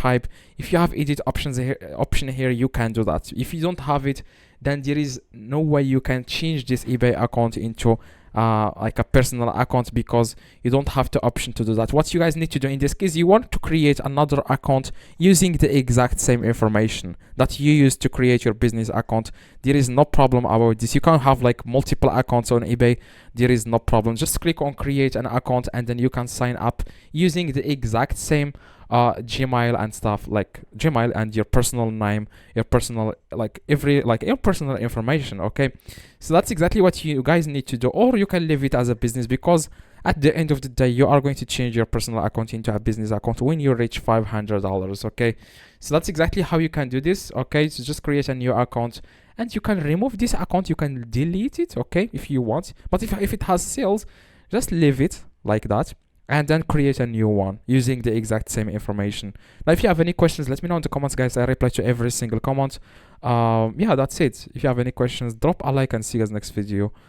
type. If you have edit option here, you can do that. If you don't have it, then there is no way you can change this eBay account into like a personal account, because you don't have the option to do that. What you guys need to do in this case, you want to create another account using the exact same information that you used to create your business account. There is no problem about this. You can have like multiple accounts on eBay. There is no problem. Just click on create an account, and then you can sign up using the exact same Gmail and stuff, like Gmail and your personal name, your personal your personal information. Okay, so that's exactly what you guys need to do. Or you can leave it as a business, because at the end of the day, you are going to change your personal account into a business account when you reach $500. Okay, so that's exactly how you can do this. Okay, so just create a new account, and you can remove this account. You can delete it, okay, if you want. But if it has sales, just leave it like that, and then create a new one using the exact same information. Now, if you have any questions, let me know in the comments, guys. I reply to every single comment. Yeah, that's it. If you have any questions, drop a like, and see you guys next video.